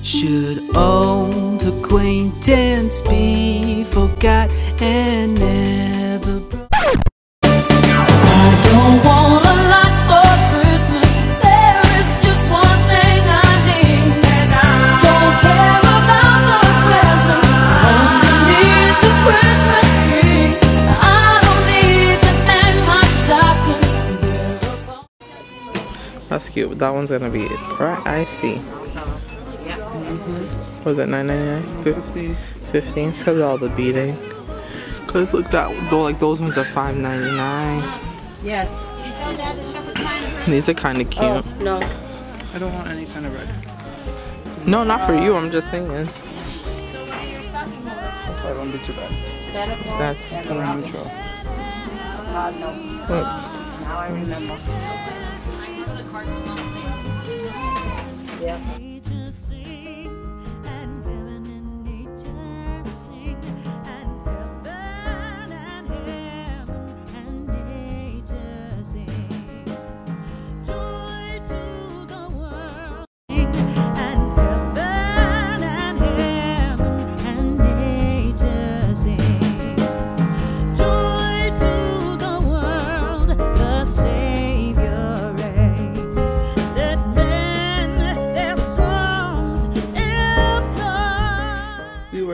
Should old acquaintance be forgot and never broke? I don't want a lot for Christmas. There is just one thing I need. Don't care about the present underneath the Christmas tree. I don't need to hang my stocking. That's cute, but that one's gonna be pricey. Was it $9.99? 15. 15. It's because of all the beading. Cause look, that though, like those ones are $5.99. Yes. These are kind of cute. Oh, no. I don't want any kind of red. No, not for you. I'm just saying. So what are your stocking orders? That's why it won't be too bad. Santa Claus? That's Santa Neutral. God, no. look. Now I remember. Yeah.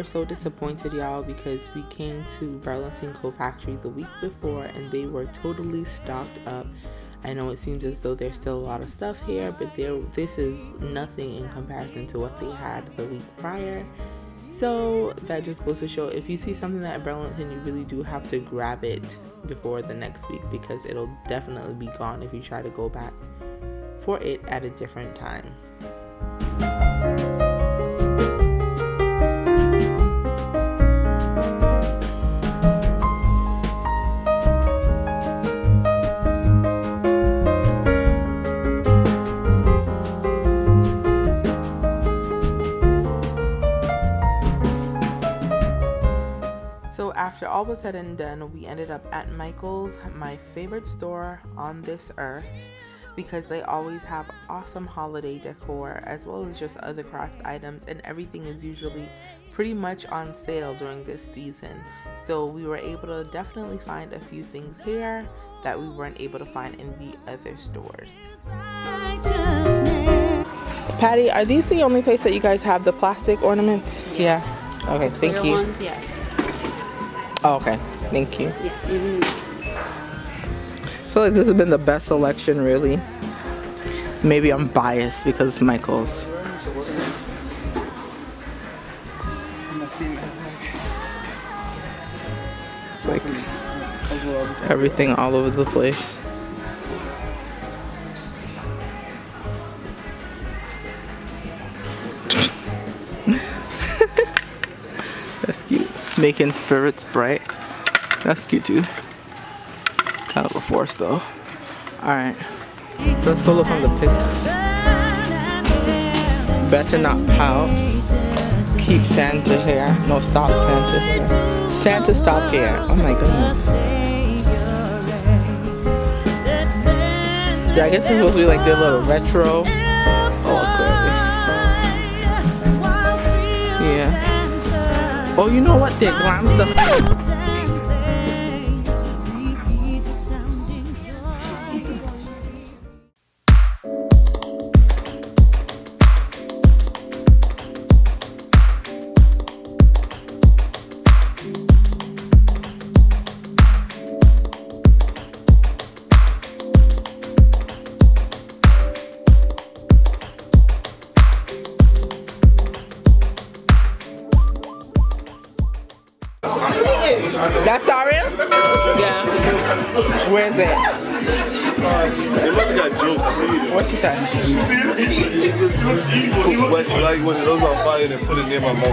So disappointed, y'all, because we came to Burlington Coat Factory the week before and they were totally stocked up. I know it seems as though there's still a lot of stuff here, but this is nothing in comparison to what they had the week prior. So that just goes to show, if you see something at Burlington, you really do have to grab it before the next week, because it'll definitely be gone if you try to go back for it at a different time. After all was said and done, we ended up at Michael's, my favorite store on this earth, because they always have awesome holiday decor as well as just other craft items, and everything is usually pretty much on sale during this season. So we were able to definitely find a few things here that we weren't able to find in the other stores. Patty, are these the only place that you guys have the plastic ornaments? Yes. Yeah. Okay, thank you. Ones, yes. Oh, okay, thank you. Yeah. Mm-hmm. I feel like this has been the best selection, really. Maybe I'm biased because it's Michael's. It's like everything all over the place. That's cute. Making spirits bright. That's cute too. Kind of a force though. Alright. Let's go look on the pictures. Better not pout. Keep Santa here. No, stop Santa here. Santa, stop here. Oh my goodness. Yeah, I guess it's supposed to be like their little retro. Oh, clearly. Yeah. Oh, you know what? They're glam stuff. That's Ariel? Yeah. Where is it? What's it at? Like when it goes on fire and put it near my mouth.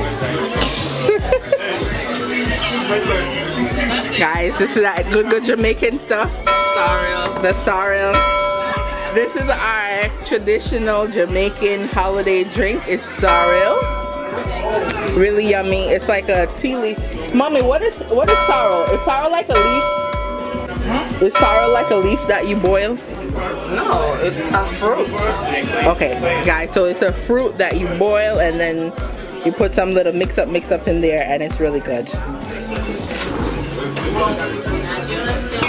Guys, this is that good Jamaican stuff. Sorrel. The sorrel. This is our traditional Jamaican holiday drink. It's sorrel. Really yummy. It's like a tea leaf. Mommy, what is sorrel? Is sorrel like a leaf? Is sorrel like a leaf that you boil? No, it's a fruit. Okay, guys, so it's a fruit that you boil and then you put some little mix up in there, and it's really good.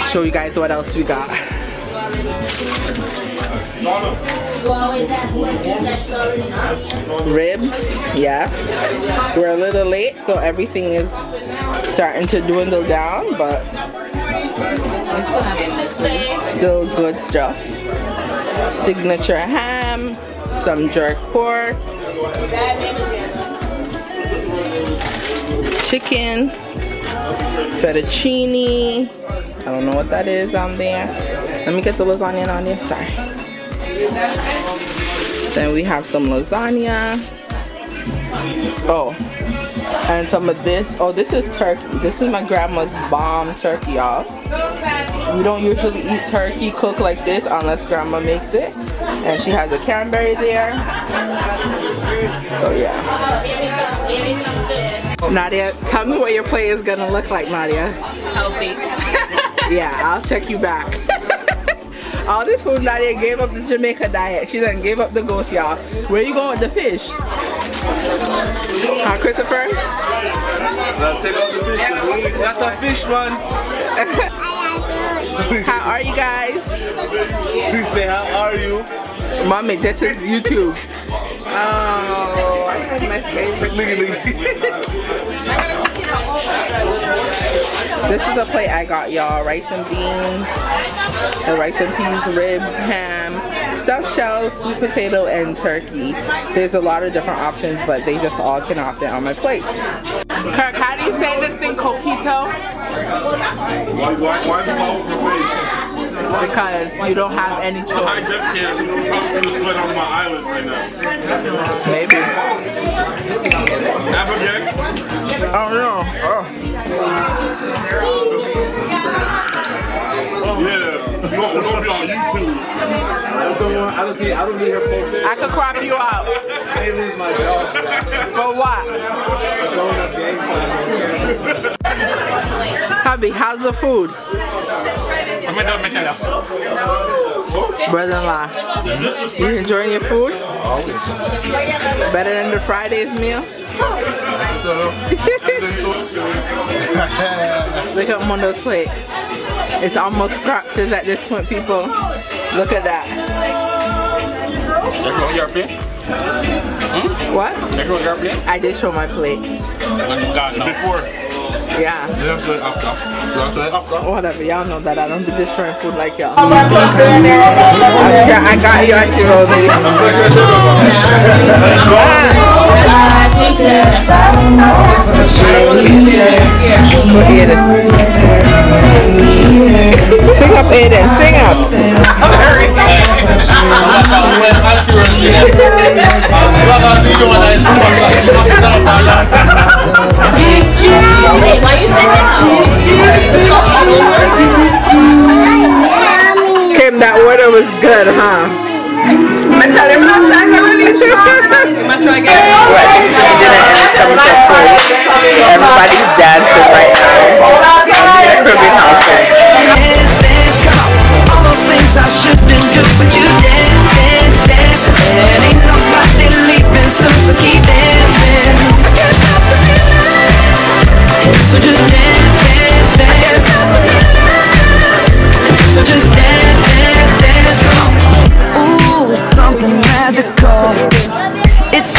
Show you guys what else we got. Ribs, yes. We're a little late, so everything is starting to dwindle down, but still good stuff. Signature ham, some jerk pork, chicken, fettuccine. I don't know what that is on there. Let me get the lasagna on there. Sorry. Then we have some lasagna. Oh, and some of this. Oh, this is turkey. This is my grandma's bomb turkey, y'all. We don't usually eat turkey cooked like this unless grandma makes it. And she has a cranberry there. So yeah. Nadia, tell me what your plate is gonna look like, Nadia. Healthy. Yeah, I'll check you back. All this food, Nadia gave up the Jamaica diet. She done gave up the ghost, y'all. Where you going with the fish? Huh, Christopher? Take out the fish. That's a fish, man. How are you guys? Please say, how are you? Mommy, this is YouTube. Oh, I had my favorite. This is the plate I got, y'all. Rice and beans, the rice and peas, ribs, ham, stuffed shells, sweet potato, and turkey. There's a lot of different options, but they just all cannot fit on my plate. Kirk, how do you say this thing, coquito? Why salt the face? Because you don't have any choice. I just can't. You probably see the sweat on my eyelids right now. Maybe. Applejack? I don't know. Oh. Yeah, we're gonna be on YouTube. I don't need her post. I could crop you out. I lose my job. For what? Hubby, how's the food? Brother-in-law, you enjoying your food? Better than the Friday's meal? Look at Mondo's plate. It's almost scraps at this point, people. Look at that. Your plate? What? Your plate? I did show my plate. Before. Yeah. After. Whatever, y'all know that I don't be destroying food like y'all. I got you at your Sing up, Aiden. Sing up. Why you saying Kim, that water was good, huh? I tell him last time I released it. Everybody's dancing right now. Caribbean house. Dance, dance, come on. All those things I shouldn't do, but you dance, dance, dance. And ain't nobody leaving soon, so keep dancing. I can't stop the feeling. So just dance, dance, dance. So just dance, dance, dance. Ooh, it's something magical. It's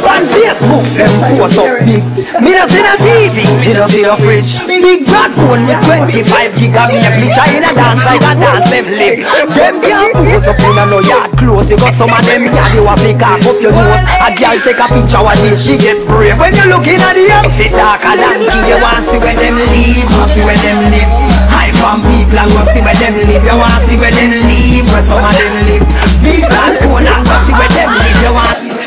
on Facebook, them post up big. Me not see no TV, me not see no fridge. Big bad phone with 25 gig of me try in a dance like a dance them live. Them can't pose up in a no yard close. You got some of them yard you have to cock up your nose. A girl take a picture one day she get brave. When you looking at the exit darker than key, you want to see where them live, want see where them live. Hype on people and go see where them live. You want to see where them live, where some of them live. Big bad phone and go see where them live. You want.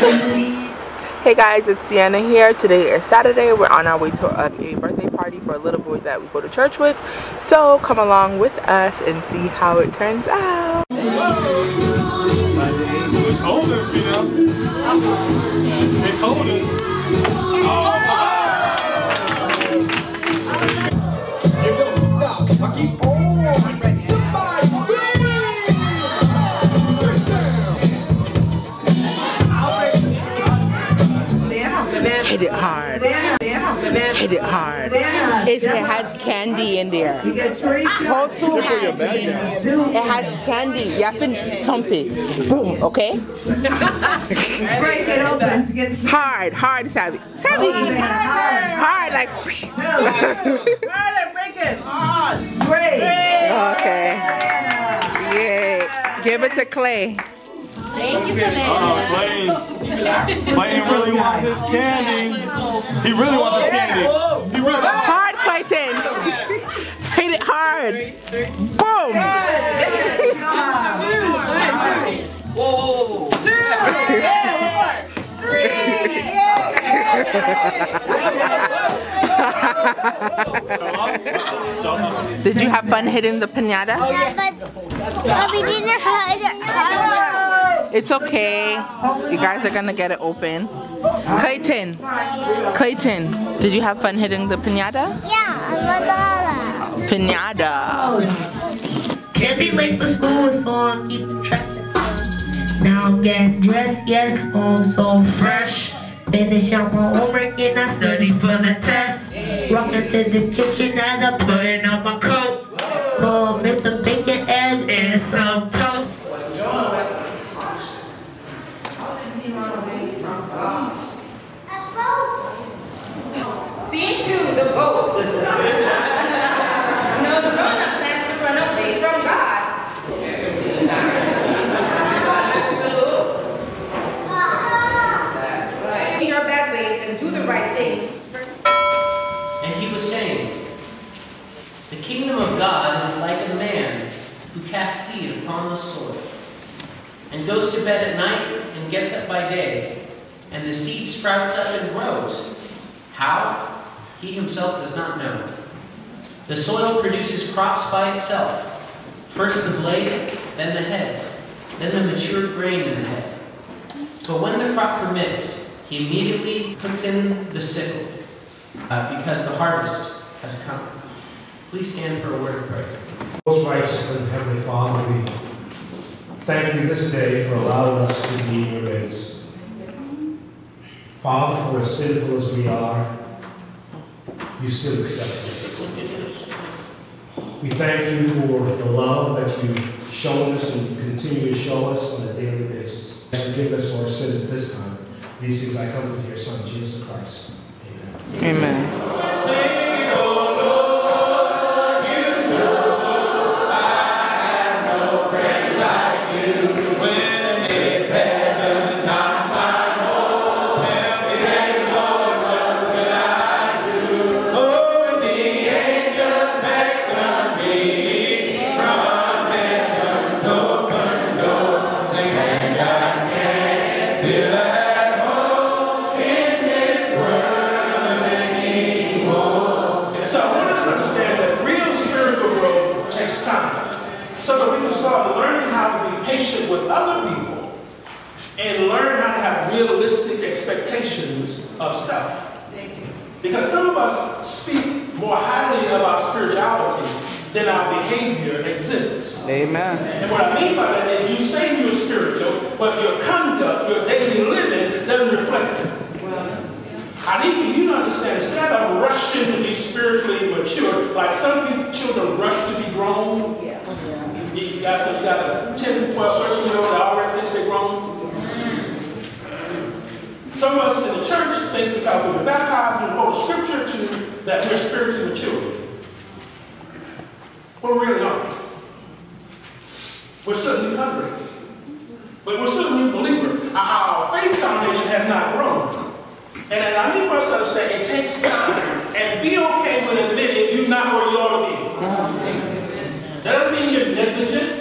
Hey guys, it's Sienna here. Today is Saturday. We're on our way to a birthday party for a little boy that we go to church with. So come along with us and see how it turns out. It's holding, female. It's holding. Hit it hard. Hit it hard. It has candy in there. Hold two hands. It has candy. You have to thump it. Boom, okay? Break it open to get Hard, Savvy. Savvy! Hard, like. break it. Great. Okay. Yay. Give it to Clay. Clayton really wants his candy. He really wants his candy. He really Hard, Clayton. Hit it hard. Boom. Did you have fun hitting the piñata? But we didn't hide it. It's okay. You guys are gonna get it open. Clayton, did you have fun hitting the piñata? Yeah, Piñata. Can't wait for school is on, keep track of time. Now I'm getting dressed, yes, oh so fresh. Finish up my homework and I study for the test. Walking to the kitchen as I'm putting on my coat. Oh, miss some bacon, eggs, and some toast. See to the vote. No grown-up plans to run away from God. Change your bad ways and do the right thing. And he was saying, the kingdom of God is like a man who casts seed upon the soil and goes to bed at night and gets up by day, and the seed sprouts up and grows. How? He himself does not know. The soil produces crops by itself. First the blade, then the head, then the matured grain in the head. But when the crop permits, he immediately puts in the sickle, because the harvest has come. Please stand for a word of prayer. Most righteous and Heavenly Father, we thank you this day for allowing us to be in your midst. Father, for as sinful as we are, you still accept us. We thank you for the love that you've shown us and continue to show us on a daily basis. Forgive us for our sins at this time. These things I come with your Son, Jesus Christ. Amen. Amen. with other people and learn how to have realistic expectations of self. Because some of us speak more highly of our spirituality than our behavior exhibits. Amen. And what I mean by that is you say you're spiritual, but your conduct, your daily living doesn't reflect it. I need for you to understand, instead of rushing to be spiritually mature, like some children rush to be grown. You got a 10, 12, 13-year-old that already thinks they're grown. Some of us in the church think because we've been baptized and quote scripture to that we're spiritually mature. Well, we really aren't. We're still new hungry. But we're still a new believer. Our faith foundation has not grown. And I need for us to understand it takes time. And be okay with admitting you're not where you ought to be. That doesn't mean you're negligent.